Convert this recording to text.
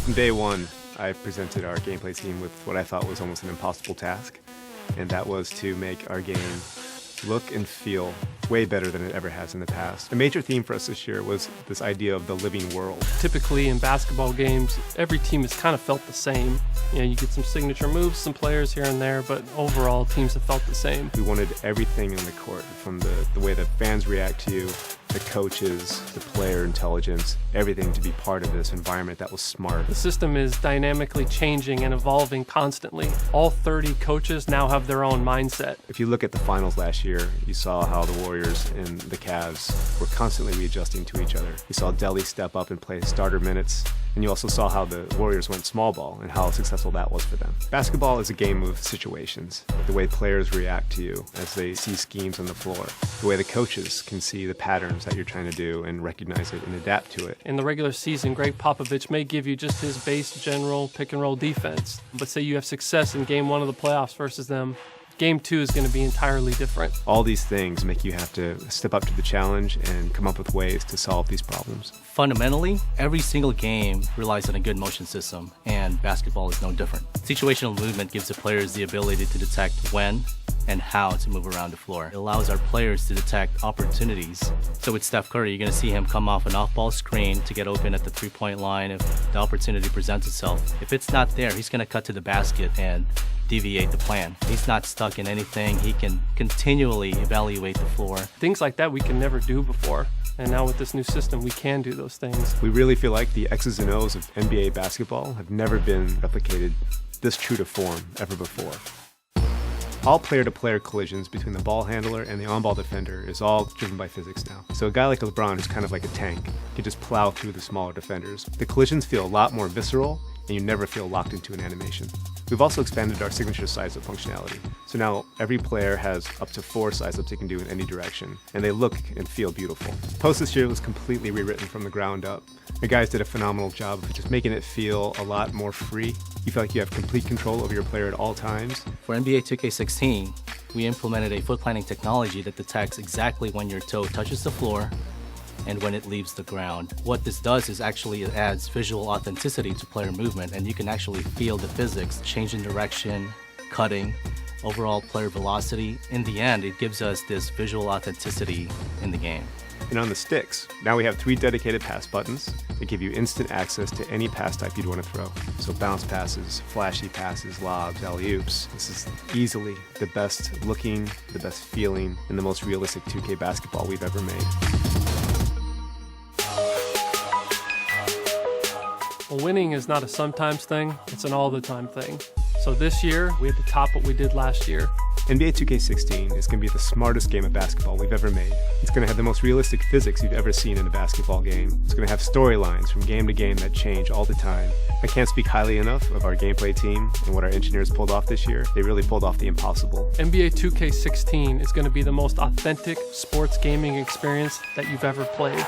From day one, I presented our gameplay team with what I thought was almost an impossible task, and that was to make our game look and feel way better than it ever has in the past. A major theme for us this year was this idea of the living world. Typically in basketball games, every team has kind of felt the same. You know, you get some signature moves, some players here and there, but overall teams have felt the same. We wanted everything on the court, from the way the fans react to you, the coaches, the player intelligence, everything to be part of this environment that was smart. The system is dynamically changing and evolving constantly. All 30 coaches now have their own mindset. If you look at the finals last year, you saw how the Warriors and the Cavs were constantly readjusting to each other. You saw Delhi step up and play starter minutes, and you also saw how the Warriors went small ball and how successful that was for them. Basketball is a game of situations. The way players react to you as they see schemes on the floor. The way the coaches can see the patterns that you're trying to do and recognize it and adapt to it. In the regular season, Greg Popovich may give you just his base general pick and roll defense. But say you have success in game 1 of the playoffs versus them, game 2 is going to be entirely different. All these things make you have to step up to the challenge and come up with ways to solve these problems. Fundamentally, every single game relies on a good motion system, and basketball is no different. Situational movement gives the players the ability to detect when and how to move around the floor. It allows our players to detect opportunities. So with Steph Curry, you're going to see him come off an off-ball screen to get open at the three-point line if the opportunity presents itself. If it's not there, he's going to cut to the basket and deviate the plan. He's not stuck in anything. He can continually evaluate the floor. Things like that we can never do before. And now with this new system, we can do those things. We really feel like the X's and O's of NBA basketball have never been replicated this true to form ever before. All player-to-player collisions between the ball handler and the on-ball defender is all driven by physics now. So a guy like LeBron, who's kind of like a tank, can just plow through the smaller defenders. The collisions feel a lot more visceral, and you never feel locked into an animation. We've also expanded our signature size-up functionality. So now every player has up to 4 size-ups they can do in any direction, and they look and feel beautiful. Post this year was completely rewritten from the ground up. The guys did a phenomenal job of just making it feel a lot more free. You feel like you have complete control over your player at all times. For NBA 2K16, we implemented a foot planting technology that detects exactly when your toe touches the floor and when it leaves the ground. What this does is actually it adds visual authenticity to player movement, and you can actually feel the physics, change in direction, cutting, overall player velocity. In the end, it gives us this visual authenticity in the game. And on the sticks, now we have 3 dedicated pass buttons that give you instant access to any pass type you'd want to throw. So bounce passes, flashy passes, lobs, alley-oops. This is easily the best looking, the best feeling, and the most realistic 2K basketball we've ever made. Well, winning is not a sometimes thing, it's an all-the-time thing. So this year, we had to top what we did last year. NBA 2K16 is going to be the smartest game of basketball we've ever made. It's going to have the most realistic physics you've ever seen in a basketball game. It's going to have storylines from game to game that change all the time. I can't speak highly enough of our gameplay team and what our engineers pulled off this year. They really pulled off the impossible. NBA 2K16 is going to be the most authentic sports gaming experience that you've ever played.